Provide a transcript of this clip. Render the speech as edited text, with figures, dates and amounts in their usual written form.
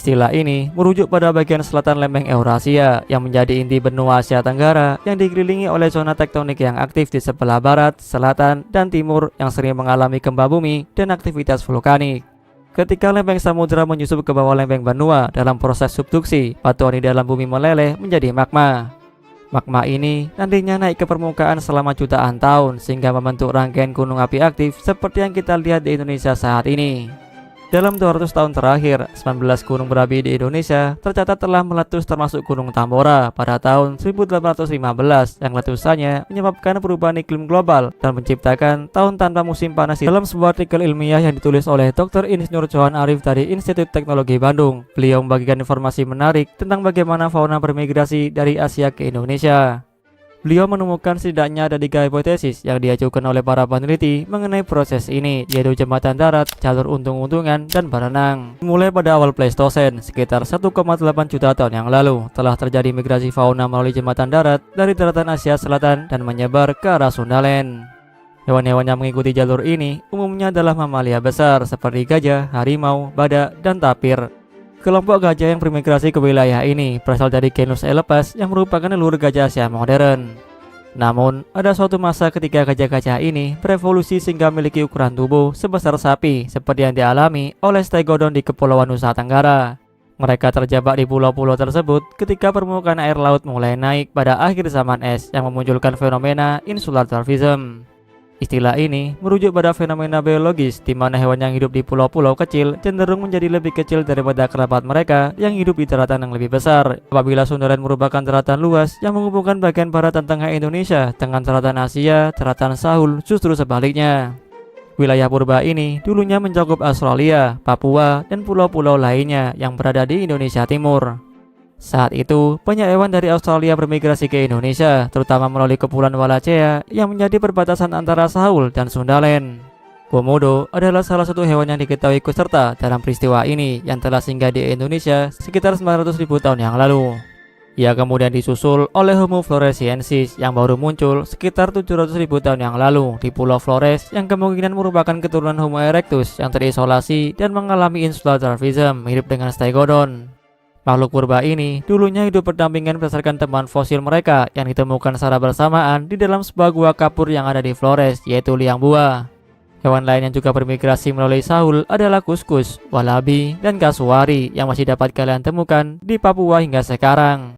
Istilah ini merujuk pada bagian selatan lempeng Eurasia yang menjadi inti benua Asia Tenggara yang dikelilingi oleh zona tektonik yang aktif di sebelah barat, selatan, dan timur yang sering mengalami gempa bumi dan aktivitas vulkanik. Ketika lempeng samudra menyusup ke bawah lempeng benua dalam proses subduksi, batuan di dalam bumi meleleh menjadi magma. Magma ini nantinya naik ke permukaan selama jutaan tahun sehingga membentuk rangkaian gunung api aktif seperti yang kita lihat di Indonesia saat ini. Dalam 200 tahun terakhir, 19 gunung berapi di Indonesia tercatat telah meletus termasuk Gunung Tambora pada tahun 1815 yang letusannya menyebabkan perubahan iklim global dan menciptakan tahun tanpa musim panas. Dalam sebuah artikel ilmiah yang ditulis oleh Dr. Insinyur Johan Arif dari Institut Teknologi Bandung, beliau membagikan informasi menarik tentang bagaimana fauna bermigrasi dari Asia ke Indonesia. Beliau menemukan setidaknya ada 3 hipotesis yang diajukan oleh para peneliti mengenai proses ini, yaitu jembatan darat, jalur untung-untungan, dan berenang. Mulai pada awal Pleistosen, sekitar 1,8 juta tahun yang lalu, telah terjadi migrasi fauna melalui jembatan darat dari daratan Asia Selatan dan menyebar ke arah Sundaland. Hewan-hewan yang mengikuti jalur ini umumnya adalah mamalia besar seperti gajah, harimau, badak, dan tapir. Kelompok gajah yang bermigrasi ke wilayah ini berasal dari genus Elephas yang merupakan leluhur gajah Asia modern. Namun, ada suatu masa ketika gajah-gajah ini berevolusi sehingga memiliki ukuran tubuh sebesar sapi seperti yang dialami oleh Stegodon di Kepulauan Nusa Tenggara. Mereka terjebak di pulau-pulau tersebut ketika permukaan air laut mulai naik pada akhir zaman es yang memunculkan fenomena insular dwarfism. Istilah ini merujuk pada fenomena biologis di mana hewan yang hidup di pulau-pulau kecil cenderung menjadi lebih kecil daripada kerabat mereka yang hidup di daratan yang lebih besar. Apabila Sundaland merupakan daratan luas yang menghubungkan bagian barat dan tengah Indonesia dengan daratan Asia, daratan Sahul justru sebaliknya. Wilayah purba ini dulunya mencakup Australia, Papua, dan pulau-pulau lainnya yang berada di Indonesia Timur. Saat itu, banyak hewan dari Australia bermigrasi ke Indonesia, terutama melalui Kepulauan Wallacea yang menjadi perbatasan antara Sahul dan Sundaland. Komodo adalah salah satu hewan yang diketahui ikut serta dalam peristiwa ini yang telah singgah di Indonesia sekitar 900.000 tahun yang lalu. Ia kemudian disusul oleh Homo floresiensis yang baru muncul sekitar 700.000 tahun yang lalu di Pulau Flores yang kemungkinan merupakan keturunan Homo erectus yang terisolasi dan mengalami insular dwarfism mirip dengan Stegodon. Makhluk purba ini dulunya hidup berdampingan berdasarkan temuan fosil mereka yang ditemukan secara bersamaan di dalam sebuah gua kapur yang ada di Flores, yaitu liang buah. Hewan lain yang juga bermigrasi melalui Sahul adalah kuskus, walabi, dan kasuari yang masih dapat kalian temukan di Papua hingga sekarang.